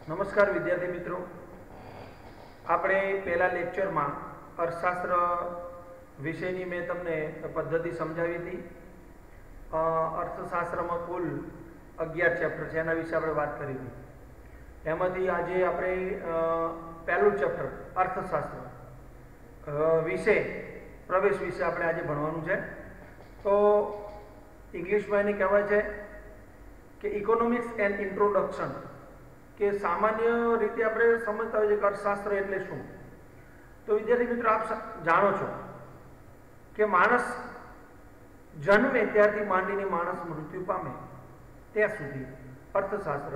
નમસ્કાર વિદ્યાર્થી મિત્રો, આપણે પહેલા લેક્ચરમાં અર્થશાસ્ત્ર વિષયની મેં તમને પદ્ધતિ સમજાવી હતી. અર્થશાસ્ત્રમાં કુલ 11 ચેપ્ટર છે, એના વિશે આપણે વાત કરી હતી. એમાંથી આજે આપણે પહેલું ચેપ્ટર અર્થશાસ્ત્ર વિશે પ્રવેશ વિશે આપણે આજે ભણવાનું છે. તો ઇંગ્લિશમાં એને કહેવાય છે કે ઇકોનોમિક્સ એન્ડ ઇન્ટ્રોડક્શન, કે સામાન્ય રીતે આપણે સમજતા હોઈએ કે અર્થશાસ્ત્ર એટલે શું. તો વિદ્યાર્થી મિત્રો, આપ જાણો છો કે માણસ જન્મે ત્યારથી માંડીને માણસ મૃત્યુ પામે ત્યાં સુધી અર્થશાસ્ત્ર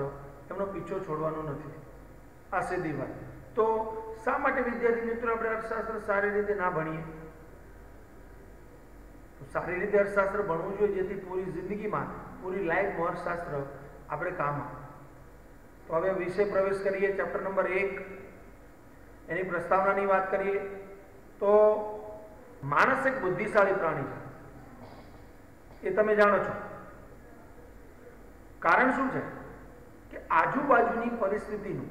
એમનો પીછો છોડવાનો નથી. આ સીધી વાત. તો શા માટે વિદ્યાર્થી મિત્રો આપણે અર્થશાસ્ત્ર સારી રીતે ના ભણીએ? સારી રીતે અર્થશાસ્ત્ર ભણવું જોઈએ, જેથી પૂરી જિંદગીમાં, પૂરી લાઈફમાં અર્થશાસ્ત્ર આપણે કામ આવે. તો હવે વિષય પ્રવેશ કરીએ. ચેપ્ટર નંબર 1, એની પ્રસ્તાવનાની વાત કરીએ તો માણસ એક બુદ્ધિશાળી પ્રાણી છે, એ તમે જાણો છો. કારણ શું છે કે આજુબાજુની પરિસ્થિતિનું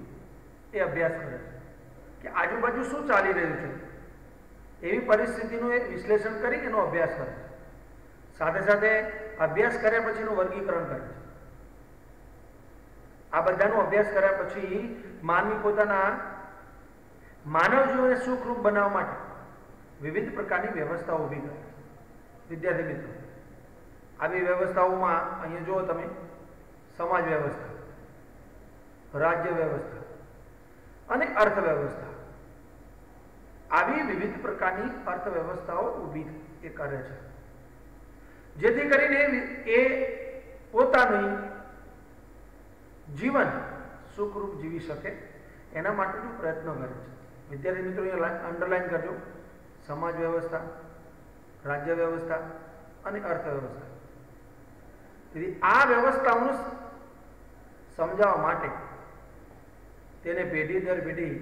એ અભ્યાસ કરે છે, કે આજુબાજુ શું ચાલી રહ્યું છે એવી પરિસ્થિતિનું એ વિશ્લેષણ કરી એનો અભ્યાસ કરે છે. સાથે સાથે અભ્યાસ કર્યા પછીનું વર્ગીકરણ કરે છે. આ બધાનો અભ્યાસ કર્યા પછી માનવી પોતાના માનવ જીવનને સુખરૂપ બનાવવા માટે વિવિધ પ્રકારની વ્યવસ્થાઓ ઊભી કરે છે. વિદ્યાર્થી મિત્રો, આવી વ્યવસ્થાઓમાં અહીંયા જુઓ તમે, સમાજ વ્યવસ્થા, રાજ્ય વ્યવસ્થા અને અર્થવ્યવસ્થા, આવી વિવિધ પ્રકારની અર્થવ્યવસ્થાઓ ઊભી એ કરે છે, જેથી કરીને એ પોતાનું જીવન સુખરૂપ જીવી શકે એના માટેનો પ્રયત્ન કરે છે. વિદ્યાર્થી મિત્રો, અહીંયા અંડરલાઈન કરજો: સમાજ વ્યવસ્થા, રાજ્ય વ્યવસ્થા અને અર્થવ્યવસ્થા. તેથી આ વ્યવસ્થાઓને સમજાવવા માટે, તેને પેઢી દર પેઢી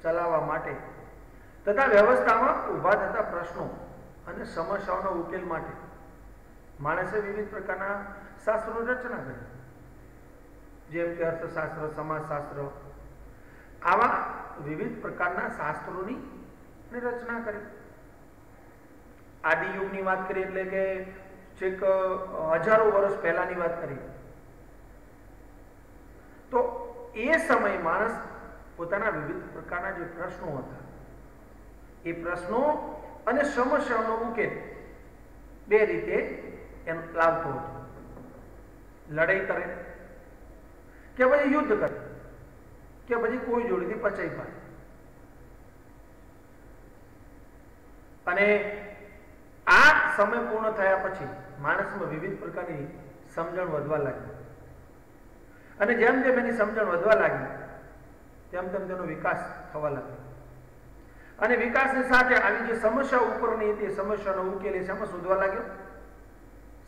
ચલાવવા માટે તથા વ્યવસ્થામાં ઊભા થતા પ્રશ્નો અને સમસ્યાઓનો ઉકેલ માટે માણસે વિવિધ પ્રકારના શાસ્ત્રોની રચના કરી, જેમ કે અર્થશાસ્ત્ર, સમાજશાસ્ત્ર, આવા વિવિધ પ્રકારના શાસ્ત્રોની રચના કરી. આદિયુગની વાત કરીએ એટલે કે છેક હજારો વર્ષ પહેલાની વાત કરીએ તો એ સમયે માણસ પોતાના વિવિધ પ્રકારના જે પ્રશ્નો હતા એ પ્રશ્નો અને સમસ્યાઓનો ઉકેલ બે રીતે એમ લાવતો હતો. લડાઈ કરે કે પછી યુદ્ધ કરે કે પછી કોઈ જોડેથી પચાઈ પાડે. અને આ સમય પૂર્ણ થયા પછી માણસમાં વિવિધ પ્રકારની સમજણ વધવા લાગી, અને જેમ જેમ એની સમજણ વધવા લાગી તેમ તેમ તેનો વિકાસ થવા લાગ્યો. અને વિકાસની સાથે આવી જે સમસ્યા ઉપરની હતી, સમસ્યાનો ઉકેલ એ શેમાં શોધવા લાગ્યો?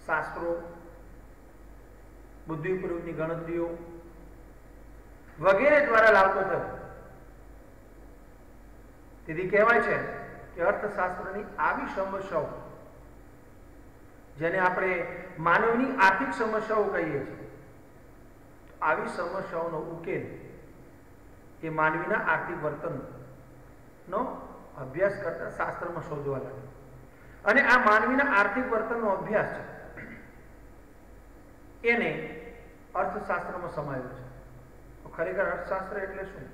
શાસ્ત્રો, બુદ્ધિપૂર્વકની ગણતરીઓ વગેરે દ્વારા લાવતો થયો. તેથી કહેવાય છે કે અર્થશાસ્ત્રની આવી સમસ્યાઓ, જેને આપણે માનવની આર્થિક સમસ્યાઓ કહીએ છીએ, આવી સમસ્યાઓનો ઉકેલ એ માનવીના આર્થિક વર્તનનો અભ્યાસ કરતા શાસ્ત્રમાં શોધવા લાગ્યો. અને આ માનવીના આર્થિક વર્તનનો અભ્યાસ છે એને અર્થશાસ્ત્રમાં સમાયેલો છે. તો ખરેખર અર્થશાસ્ત્ર એટલે શું?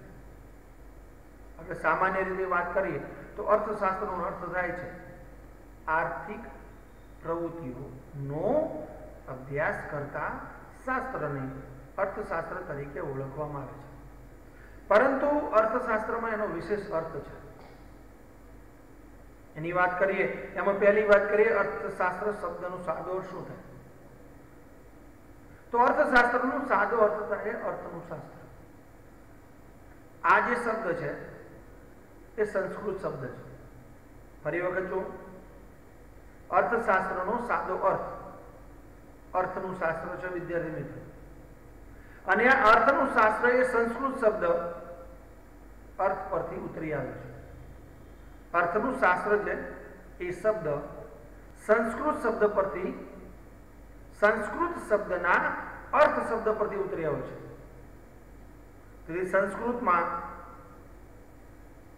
આપણે સામાન્ય રીતે વાત કરીએ તો અર્થશાસ્ત્રનો અર્થ થાય છે આર્થિક પ્રવૃત્તિઓનો અભ્યાસ કરતા શાસ્ત્રને અર્થશાસ્ત્ર તરીકે ઓળખવામાં આવે છે. પરંતુ અર્થશાસ્ત્રમાં એનો વિશેષ અર્થ છે. એની વાત કરીએ એમાં પહેલી વાત કરીએ, અર્થશાસ્ત્ર શબ્દનો સાદો અર્થ શું થાય? તો અર્થશાસ્ત્રનો સાદો અર્થ થાય અર્થનું શાસ્ત્ર. આ જે શબ્દ છે એ સંસ્કૃત શબ્દ છે. ફરી વખત જો, અર્થશાસ્ત્રનો સાદો અર્થ અર્થનું શાસ્ત્ર છે વિદ્યાર્થી મિત્રો. અને આ અર્થનું શાસ્ત્ર એ સંસ્કૃત શબ્દ અર્થ પરથી ઉતરી આવે છે. અર્થનું શાસ્ત્ર છે એ શબ્દ સંસ્કૃત શબ્દ પરથી, સંસ્કૃત શબ્દના અર્થ શબ્દ પરથી ઉતરી આવે છે. તેથી સંસ્કૃતમાં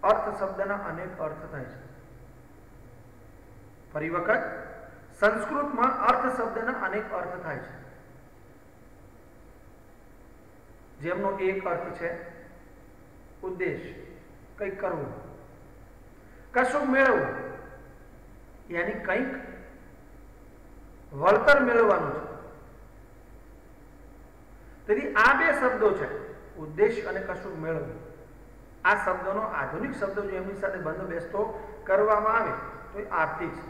અર્થ શબ્દના અનેક અર્થ થાય છે. ફરી વખત, સંસ્કૃતમાં અર્થ શબ્દના અનેક અર્થ થાય છે, જેમનો એક અર્થ છે ઉદ્દેશ, કંઈક કરવું, કશું મેળવવું, યાની કંઈક વળતર મેળવવાનું છે. તેથી આ બે શબ્દો છે, ઉદ્દેશ અને કશું મેળવવું. આ શબ્દોનો આધુનિક શબ્દો જો એમની સાથે બંધ બેસતો કરવામાં આવે તો એ આર્થિક છે.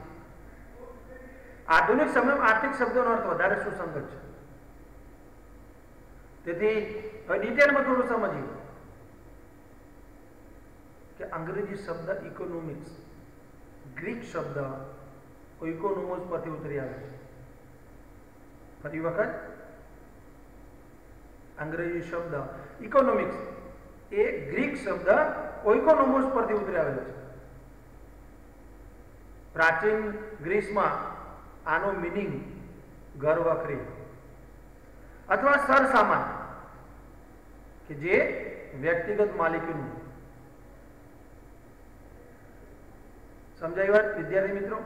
આધુનિક સમયમાં આર્થિક શબ્દોનો અર્થ વધારે સુસંગત છે. તેથી હવે ડિટેલમાં થોડું સમજીએ કે અંગ્રેજી શબ્દ ઇકોનોમિક્સ ગ્રીક શબ્દ ઇકોનોમોસ પરથી ઉતરી આવે છે. ફરી વખત, અંગ્રેજી શબ્દ ઇકોનોમિક્સ એ ગ્રીક શબ્દ ઓઇકોનોમોસ પરથી ઉતરી આવેલો છે. પ્રાચીન ગ્રીસમાં આનો મિનિંગ ઘર વખરી અથવા સરસામાન કે જે વ્યક્તિગત માલિકીનું. સમજાય વાત વિદ્યાર્થી મિત્રો?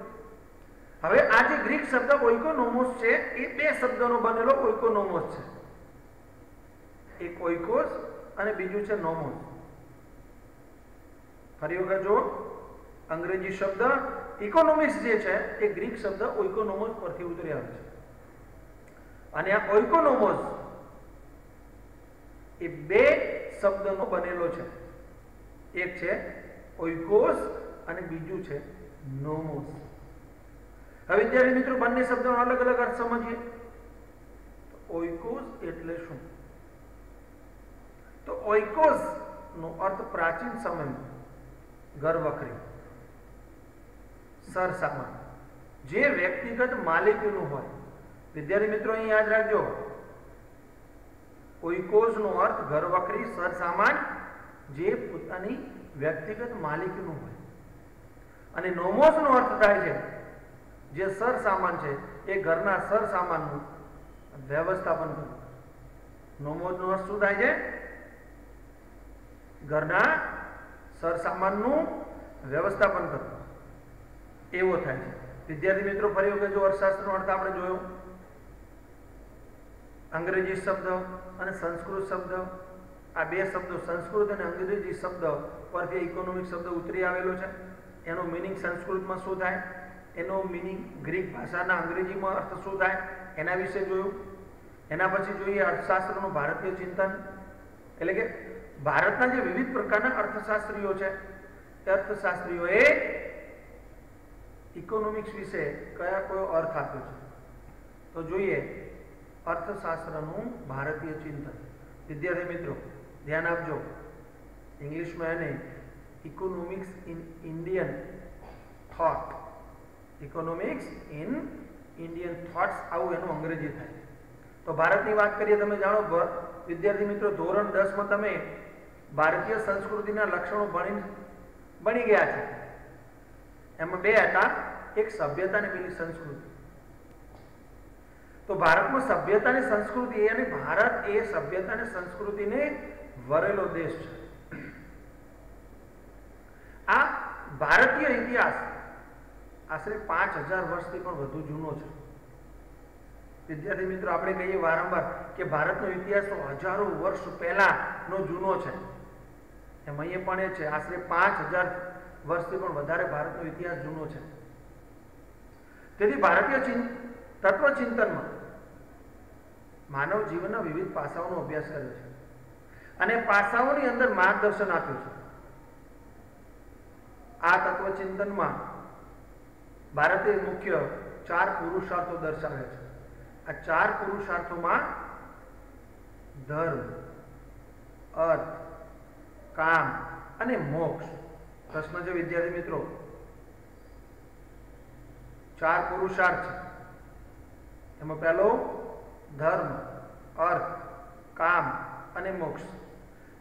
હવે આ જે ગ્રીક શબ્દ ઓઇકોનોમોસ છે એ બે શબ્દોનો બનેલો ઓઇકોનોમોસ છે. એક ઓઇકોસ અને બીજું છે નોમોસ. ફરી વખત જો, અંગ્રેજી શબ્દ ઇકોનોમિક્સ જે છે એ ગ્રીક શબ્દ ઓઇકોનોમોસ પરથી ઉતરી આવે છે. અને આ ઓઇકોનોમોસ એ બે શબ્દનો બનેલો છે. એક છે ઓઇકોસ અને બીજું છે નોમોસ. હવે વિદ્યાર્થી મિત્રો, બંને શબ્દોનો અલગ અલગ અર્થ સમજીએ. ઓઇકોસ એટલે શું? તો ઓઇકોસ નો અર્થ પ્રાચીન સમયમાં ઘર વખરી, સરસામાન, જે વ્યક્તિગત માલિકીનું હોય. વિદ્યાર્થી મિત્રો અહીં યાદ રાખજો, ઓઇકોસ નો અર્થ ઘર વખરી, સરસામાન, જે પોતાની વ્યક્તિગત માલિકીનું હોય. અને નોમોસ નો અર્થ થાય છે જે સરસામાન છે એ ઘરના સરસામાનનું વ્યવસ્થાપન કરવું. નોમોસ નો અર્થ શું થાય છે? ઘરના સરસામાનનું વ્યવસ્થાપન કરવું, એવો થાય છે. વિદ્યાર્થી મિત્રો, ફરી વખત જો અર્થશાસ્ત્રનો અર્થ આપણે જોયો, અંગ્રેજી શબ્દ અને સંસ્કૃત શબ્દ, આ બે શબ્દો સંસ્કૃત અને અંગ્રેજી શબ્દ પરથી ઇકોનોમિક શબ્દ ઉતરી આવેલો છે. એનો મિનિંગ સંસ્કૃતમાં શું થાય, એનો મિનિંગ ગ્રીક ભાષાના અંગ્રેજીમાં અર્થ શું થાય, એના વિશે જોયું. એના પછી જોઈએ અર્થશાસ્ત્રનું ભારતીય ચિંતન, એટલે કે ભારતના જે વિવિધ પ્રકારના અર્થશાસ્ત્રીઓ છે તે અર્થશાસ્ત્રીઓએ ઇકોનોમિક્સ વિશે કયા કયો અર્થ આપ્યો છે. તો જોઈએ અર્થશાસ્ત્રનું ભારતીય ચિંતન. વિદ્યાર્થી મિત્રો ધ્યાન આપજો, ઇંગ્લિશમાં એને economics in Indian thought, economics in Indian thoughts, આવું એનું અંગ્રેજી થાય. તો ભારતની વાત કરીએ, તમે જાણો વિદ્યાર્થી મિત્રો, ધોરણ 10માં તમે ભારતીય સંસ્કૃતિના લક્ષણો ભણી ગયા છે. એમાં બે હતા, એક સભ્યતા અને પેલી સંસ્કૃતિ. તો ભારતમાં સભ્યતા અને સંસ્કૃતિ, અને ભારત એ સભ્યતા અને સંસ્કૃતિને વરેલો દેશ છે. આ ભારતીય ઇતિહાસ આશરે 5000 વર્ષથી પણ વધુ જૂનો છે. વિદ્યાર્થી મિત્રો, આપણે કહીએ વારંવાર કે ભારતનો ઇતિહાસ તો હજારો વર્ષ પહેલાનો જૂનો છે. એમ અહીંયા પણ એ છે, આશરે 5000 વર્ષથી પણ વધારે ભારતનો ઇતિહાસ જૂનો છે. તેથી ભારતીય તત્વચિંતનમાં માનવ જીવનના વિવિધ પાસાઓનો અભ્યાસ કર્યો છે અને પાસાઓની અંદર માર્ગદર્શન આપ્યું છે. આ તત્વચિંતનમાં ભારતે મુખ્ય 4 પુરુષાર્થો દર્શાવ્યા છે. આ 4 પુરુષાર્થોમાં ધર્મ, અર્થ, કામ અને મોક્ષ. પ્રશ્ન છે વિદ્યાર્થી મિત્રો, 4 પુરુષાર્થ છે. એમાં પહેલો ધર્મ, અર્થ, કામ અને મોક્ષ,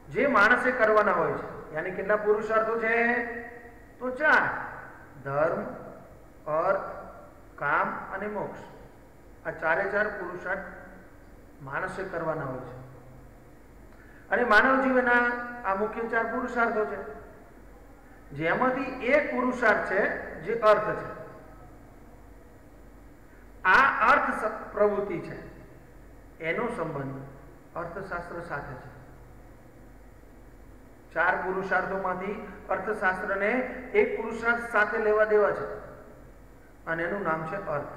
જે માણસે કરવાના હોય છે. યાની કેટલા પુરુષાર્થો છે? તો 4: ધર્મ, અર્થ, કામ અને મોક્ષ. આ 4 પુરુષાર્થ માણસે કરવાના હોય છે. અને માનવ જીવનના આ મુખ્ય 4 પુરુષાર્થો છે, જેમાંથી એક પુરુષાર્થ છે જે અર્થ છે. આ અર્થ પ્રવૃત્તિ છે, એનો સંબંધ અર્થશાસ્ત્ર સાથે છે. 4 પુરુષાર્થોમાંથી અર્થશાસ્ત્રને એક પુરુષાર્થ સાથે લેવા દેવા છે, અને એનું નામ છે અર્થ.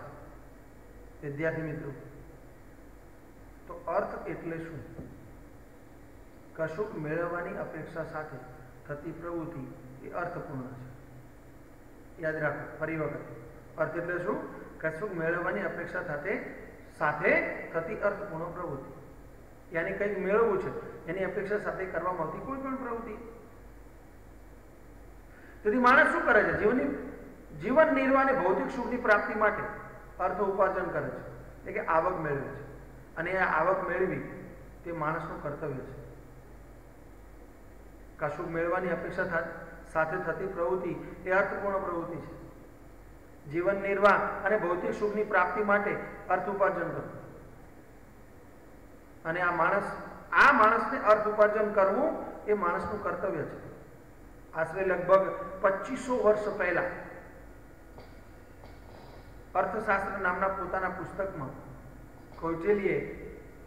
વિદ્યાર્થી મિત્રો, તો અર્થ એટલે શું? કશુંક મેળવવાની અપેક્ષા સાથે થતી પ્રવૃત્તિ એ અર્થપૂર્ણ છે. યાદ રાખો ફરી વખત, અર્થ એટલે શું? કશુંક મેળવવાની અપેક્ષા સાથે થતી અર્થપૂર્ણ પ્રવૃત્તિ. યાની કંઈક મેળવવું છે એની અપેક્ષા સાથે કરવામાં આવતી કોઈ પણ પ્રવૃત્તિ. તેથી માણસ શું કરે છે? જીવન નિર્વાહ અને ભૌતિક સુખની પ્રાપ્તિ માટે અર્થ ઉપાર્જન કરે છે, એટલે કે આવક મેળવે છે. અને આ આવક મેળવી તે માણસનું કર્તવ્ય છે. કશુંક મેળવવાની અપેક્ષા સાથે થતી પ્રવૃત્તિ એ અર્થપૂર્ણ પ્રવૃત્તિ છે. જીવન નિર્વાહ અને ભૌતિક સુખની પ્રાપ્તિ માટે અર્થ ઉપાર્જન કરવું, અને આ માણસને અર્થ ઉપાર્જન કરવું એ માણસનું કર્તવ્ય છે. આશરે લગભગ 2500 વર્ષ પહેલા અર્થશાસ્ત્ર નામના પોતાના પુસ્તકમાં કૌટિલ્યે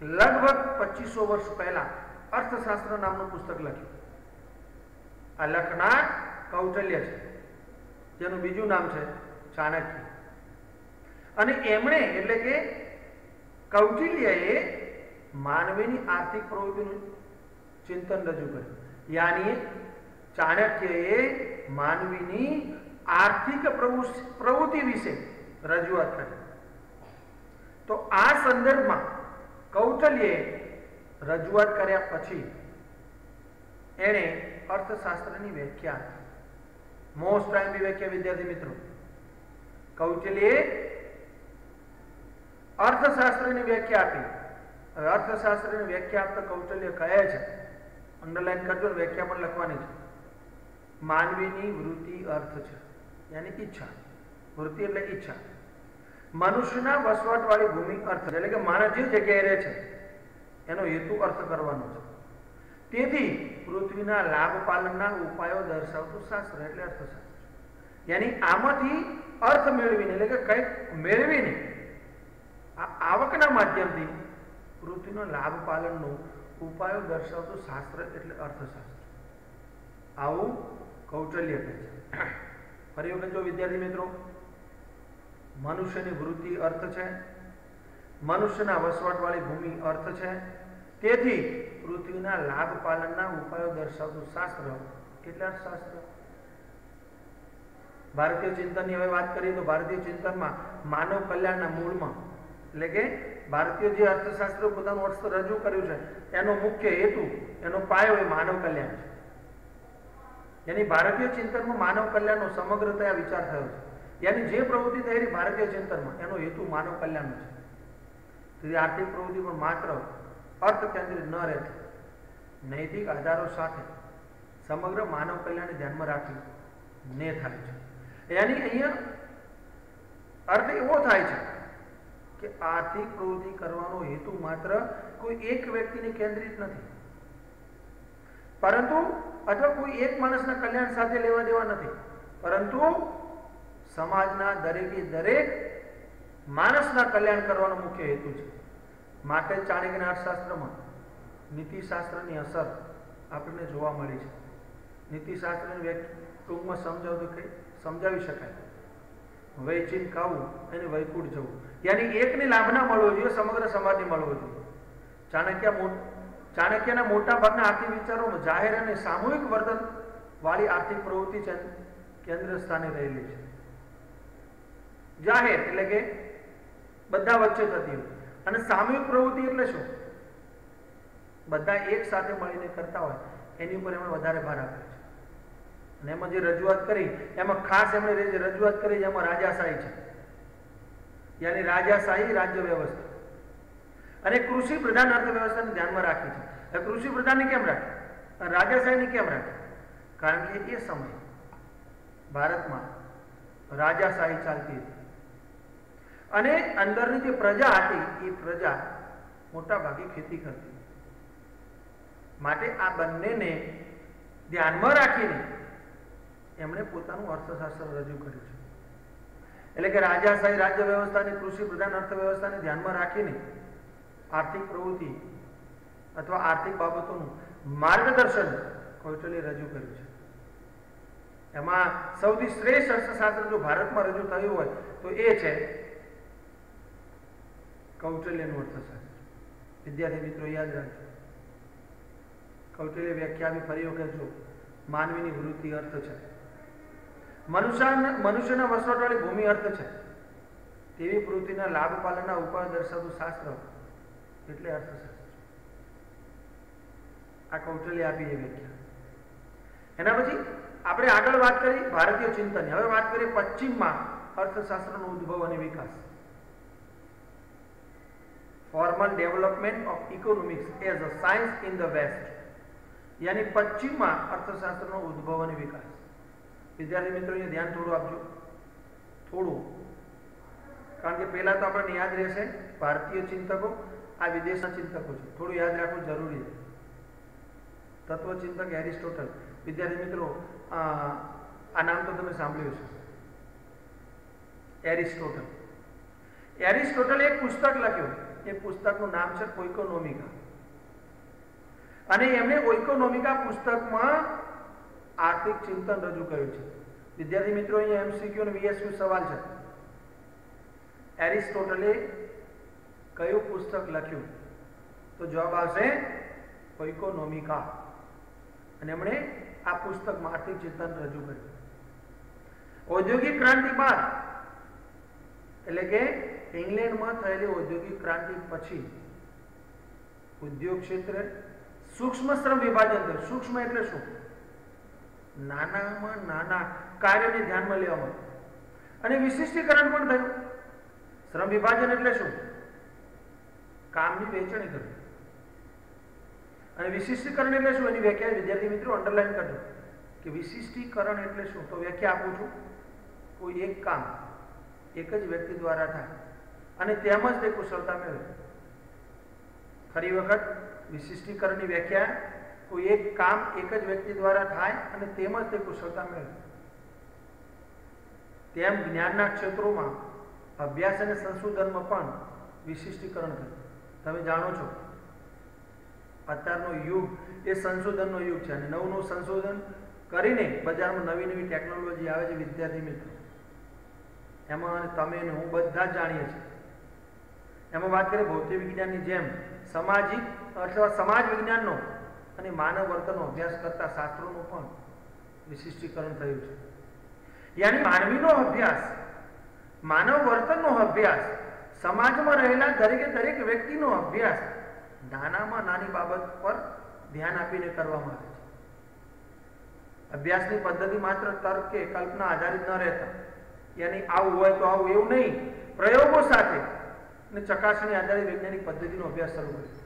લગભગ 2500 વર્ષ પહેલા અર્થશાસ્ત્ર નામનું પુસ્તક લખ્યું. આ લખનાર કૌટિલ્ય છે, જેનું બીજું નામ છે ચાણક્ય. અને એમણે એટલે કે કૌટિલ્યએ માનવીની આર્થિક પ્રવૃત્તિનું ચિંતન રજૂ કર્યું. યાની ચાણક્યએ માનવીની આર્થિક પ્રવૃત્તિ વિશે રજૂઆત કરી. તો આ સંદર્ભમાં કૌટિલ્યએ રજૂઆત કર્યા પછી એણે અર્થશાસ્ત્રની વ્યાખ્યા, મોસ્ટ ટાઈમની વ્યાખ્યા વિદ્યાર્થી મિત્રો, કૌટિલ્યએ અર્થશાસ્ત્રની વ્યાખ્યા આપી. હવે અર્થશાસ્ત્રની વ્યાખ્યા આપતા કૌટિલ્ય કહે છે, અંડરલાઈન કરજો, વ્યાખ્યા પણ લખવાની છે, માનવીની વૃત્તિ અર્થ છે, યાની ઈચ્છા. વૃત્તિ એટલે ઈચ્છા. મનુષ્યના વસવાટવાળી ભૂમિ અર્થ, એટલે કે માણસ જે જગ્યાએ રહે છે એનો હેતુ અર્થ કરવાનો છે. તેથી પૃથ્વીના લાભ પાલનના ઉપાયો દર્શાવતું શાસ્ત્ર એટલે અર્થશાસ્ત્ર. યાની આમાંથી અર્થ મેળવીને, એટલે કે કંઈક મેળવીને આ આવકના માધ્યમથી પૃથ્વીનો લાભ પાલનનો ઉપાયો દર્શાવતું શાસ્ત્ર એટલે અર્થશાસ્ત્ર. આવું કૌટિલ્ય કહે છે. ફરી વખત જો વિદ્યાર્થી મિત્રો, મનુષ્યની વૃત્તિ અર્થ છે, મનુષ્યના વસવાટવાળી ભૂમિ અર્થ છે, તેથી પૃથ્વીના લાભ પાલનના ઉપાયો દર્શાવતું શાસ્ત્ર એટલે અર્થશાસ્ત્ર. ભારતીય ચિંતનની હવે વાત કરીએ તો ભારતીય ચિંતનમાં માનવ કલ્યાણના મૂળમાં, એટલે કે ભારતીય જે અર્થશાસ્ત્ર પોતાનું અર્થ રજૂ કર્યું છે એનો મુખ્ય હેતુ, એનો પાયો એ માનવ કલ્યાણ છે. યાની ભારતીય ચિંતનમાં માનવ કલ્યાણનો સમગ્રતયા વિચાર થયો છે. યાની જે પ્રવૃત્તિ થયેલી ભારતીય ચિંતનમાં એનો હેતુ માનવ કલ્યાણનો છે. તેથી આર્થિક પ્રવૃત્તિ પણ માત્ર અર્થ કેન્દ્રિત ન રહેતી નૈતિક આધારો સાથે સમગ્ર માનવ કલ્યાણને ધ્યાનમાં રાખીને થાય છે. યાની અહીંયા અર્થ એવો થાય છે કે આર્થિક પ્રવૃત્તિ કરવાનો હેતુ માત્ર કોઈ એક વ્યક્તિને કેન્દ્રિત નથી, પરંતુ અથવા કોઈ એક માણસના કલ્યાણ સાથે લેવા દેવા નથી, પરંતુ સમાજના દરેકે દરેક માણસના કલ્યાણ કરવાનો મુખ્ય હેતુ છે. માટે ચાણક્યના અર્થશાસ્ત્રમાં નીતિશાસ્ત્રની અસર આપણને જોવા મળી છે. નીતિશાસ્ત્રની ટૂંકમાં સમજાવી શકાય, વૈચિન ખાવું અને વૈકુંઠ જવું, યાની એકને લાભ ના મળવો જોઈએ, સમગ્ર સમાજને મળવો જોઈએ. ચાણક્યના મોટા ભાગના આર્થિક વિચારોમાં જાહેર અને સામૂહિક વર્તન વાળી આર્થિક પ્રવૃત્તિ કેન્દ્ર સ્થાને રહેલી છે. જાહેર એટલે કે બધા વચ્ચે થતી હોય, અને સામૂહિક પ્રવૃત્તિ એટલે શું? બધા એક સાથે મળીને કરતા હોય એની ઉપર એમણે વધારે ભાર આપ્યો છે. અને એમાં જે રજૂઆત કરી એમાં ખાસ એમણે રજૂઆત કરી એમાં રાજાશાહી છે, યાની રાજાશાહી રાજ્ય વ્યવસ્થા અને કૃષિ પ્રધાન અર્થવ્યવસ્થાને ધ્યાનમાં રાખી છે. કૃષિ પ્રધાનને કેમ રાખી, રાજાશાહીને કેમ રાખી? કારણ કે એ સમયે ભારતમાં રાજાશાહી ચાલતી હતી અને અંદરની જે પ્રજા હતી એ પ્રજા મોટા ભાગે ખેતી કરતી. માટે આ બંનેને ધ્યાનમાં રાખીને એમણે પોતાનું અર્થશાસ્ત્ર રજૂ કર્યું છે. એટલે કે રાજાશાહી રાજ્ય વ્યવસ્થા અને કૃષિ પ્રધાન અર્થવ્યવસ્થાને ધ્યાનમાં રાખીને આર્થિક પ્રવૃત્તિ અથવા આર્થિક બાબતોનું માર્ગદર્શન કૌટિલ્યે રજૂ કર્યું છે. એમાં સૌથી શ્રેષ્ઠ અર્થશાસ્ત્ર જો ભારતમાં રજૂ થયું હોય તો એ છે કૌટિલ્યનું અર્થશાસ્ત્ર. વિદ્યાર્થી મિત્રો યાદ રાખજો, કૌટિલ્ય વ્યાખ્યા બી ફરી વખત જો, માનવીની વૃત્તિ અર્થ છે, મનુષ્યના વસવાટવાળી ભૂમિ અર્થ છે, તેવી પ્રવૃત્તિના લાભ પાલનના ઉપાય દર્શાવતું શાસ્ત્ર એટલે અર્થશાસ્ત્ર. આ કૌટિલ્ય આપી એ વ્યાખ્યા. એના પછી આપણે આગળ વાત કરી ભારતીય ચિંતનની. હવે વાત કરીએ પશ્ચિમમાં અર્થશાસ્ત્રનો ઉદ્ભવ અને વિકાસ. Formal development of economics as a science in the west, યાની પશ્ચિમમાં અર્થશાસ્ત્રનો ઉદ્ભવ અને વિકાસ. વિદ્યાર્થી મિત્રો અહીંયા ધ્યાન થોડું આપજો, થોડું, કારણ કે પહેલા તો આપણને યાદ રહેશે ભારતીય ચિંતકો આ વિદેશના ચિંતકો છે, થોડું યાદ રાખવું જરૂરી છે. તત્વચિંતક એરિસ્ટોટલ, વિદ્યાર્થી મિત્રો આ નામ તો તમે સાંભળ્યું છે, એરિસ્ટોટલ. એરિસ્ટોટલે એક પુસ્તક લખ્યું, એ પુસ્તકનું નામ છે ઓઇકોનોમિકા. અને એમણે ઓઇકોનોમિકા પુસ્તકમાં આર્થિક ચિંતન રજૂ કર્યું છે. વિદ્યાર્થી મિત્રો અહીંયા એમસીક્યુ અને વીએસક્યુ સવાલ છે. એરિસ્ટોટલે કયું પુસ્તક લખ્યું? તો જવાબ આવશે ઓઇકોનોમિકા. અને એમણે આ પુસ્તકમાં આર્થિક ચિંતન રજૂ કર્યું. ઔદ્યોગિક ક્રાંતિ બાદ, એટલે કે ઇંગ્લેન્ડમાં થયેલી ઔદ્યોગિક ક્રાંતિ પછી ઉદ્યોગ ક્ષેત્રે સૂક્ષ્મ શ્રમ વિભાજન થયું. સૂક્ષ્મ એટલે શું? નાનામાં નાના કાર્યને ધ્યાનમાં લેવામાં. અને વિશિષ્ટીકરણ પણ થયું. શ્રમ વિભાજન એટલે શું? કામની વહેંચણી કરવી. અને વિશિષ્ટીકરણ એટલે શું? એની વ્યાખ્યા વિદ્યાર્થી મિત્રો અંડરલાઈન કરજો કે વિશિષ્ટીકરણ એટલે શું. તો વ્યાખ્યા આપું છું. કોઈ એક કામ એક જ વ્યક્તિ દ્વારા થાય અને તેમાં જ તે કુશળતા મેળવે. ફરી વખત વિશિષ્ટીકરણની વ્યાખ્યા, કોઈ એક કામ એક જ વ્યક્તિ દ્વારા થાય અને તેમાં જ તે કુશળતા મેળવે. તેમ જ્ઞાનના ક્ષેત્રોમાં અભ્યાસ અને સંશોધનમાં પણ વિશિષ્ટીકરણ થયું. તમે જાણો છો અત્યારનો યુગ એ સંશોધનનો યુગ છે અને નવું નવું સંશોધન કરીને બજારમાં નવી નવી ટેકનોલોજી આવે છે. વિદ્યાર્થી મિત્રો એમાં તમે ને હું બધા જ જાણીએ છીએ. એમાં વાત કરીએ ભૌતિક વિજ્ઞાનની જેમ સામાજિક અથવા સમાજ વિજ્ઞાનનો અને માનવ વર્તનનો અભ્યાસ કરતા શાસ્ત્રોનું પણ વિશિષ્ટીકરણ થયું છે. યાની માનવીનો અભ્યાસ, માનવ વર્તનનો અભ્યાસ, સમાજમાં રહેલા દરેકે દરેક વ્યક્તિનો અભ્યાસ નાનામાં નાની બાબત પર ધ્યાન આપીને કરવામાં આવે છે. અભ્યાસની પદ્ધતિ માત્ર તર્ક કે કલ્પના આધારિત ન રહેતા, યાની આવું હોય તો આવું એવું નહીં, પ્રયોગો સાથે અને ચકાસણી આધારિત વૈજ્ઞાનિક પદ્ધતિનો અભ્યાસ શરૂ કર્યો.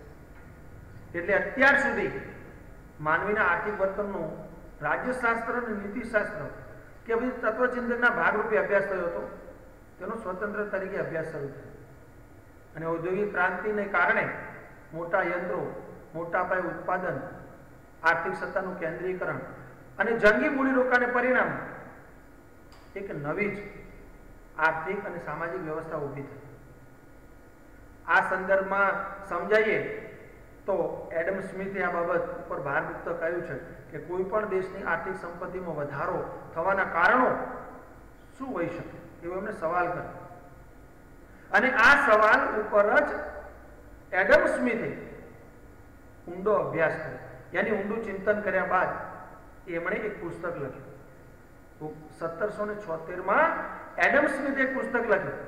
એટલે અત્યાર સુધી માનવીના આર્થિક વર્તનનું રાજ્યશાસ્ત્ર અને નીતિશાસ્ત્ર કે પછી તત્વચિંતનના ભાગરૂપે અભ્યાસ થયો હતો, તેનો સ્વતંત્ર તરીકે અભ્યાસ શરૂ થયો. અને ઔદ્યોગિક ક્રાંતિને કારણે મોટા યંત્રો, મોટા પાયે ઉત્પાદન, આર્થિક સત્તાનું કેન્દ્રીકરણ અને જંગી મૂડીરોકાણને પરિણામે એક નવી જ આર્થિક અને સામાજિક વ્યવસ્થા ઊભી થઈ. આ સંદર્ભમાં સમજાઈએ તો એડમ સ્મિથે આ બાબત ઉપર ભાર મૂકતા કહ્યું છે કે કોઈ પણ દેશની આર્થિક સંપત્તિમાં વધારો થવાના કારણો શું હોઈ શકે, એવો એમને સવાલ કર્યો. અને આ સવાલ ઉપર જ એડમ સ્મિથે ઊંડો અભ્યાસ કર્યો, યાની ઊંડું ચિંતન કર્યા બાદ એમણે એક પુસ્તક લખ્યું. 1776માં એડમ સ્મિથે એક પુસ્તક લખ્યું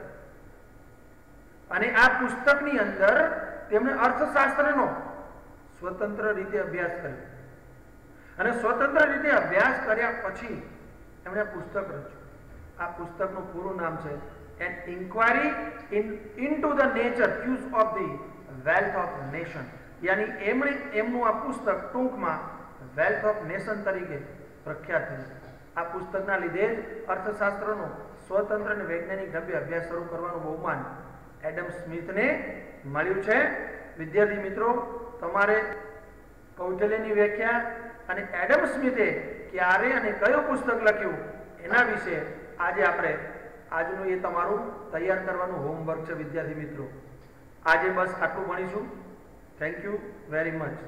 અને આ પુસ્તકની અંદર તેમણે અર્થશાસ્ત્રનો સ્વતંત્ર રીતે અભ્યાસ કર્યો. અને સ્વતંત્ર રીતે અભ્યાસ કર્યા પછી એમણે પુસ્તક રચ્યું. આ પુસ્તકનું પૂરું નામ છે an inquiry into the nature cause of the wealth of nation. યાની એમનું આ પુસ્તક ટૂંકમાં વેલ્થ ઓફ નેશન તરીકે પ્રખ્યાત થયું. આ પુસ્તકના લીધે જ અર્થશાસ્ત્રનો સ્વતંત્ર અને વૈજ્ઞાનિક ઢબે અભ્યાસ શરૂ કરવાનું બહુમાન એડમ સ્મિથને મળ્યું છે. વિદ્યાર્થી મિત્રો, તમારે કૌટિલ્યની વ્યાખ્યા અને એડમ સ્મિથે ક્યારે અને કયું પુસ્તક લખ્યું એના વિશે આજે આપણે આજનું એ તમારું તૈયાર કરવાનું હોમવર્ક છે વિદ્યાર્થી મિત્રો. આજે બસ આટલું ભણીશું. Thank you very much.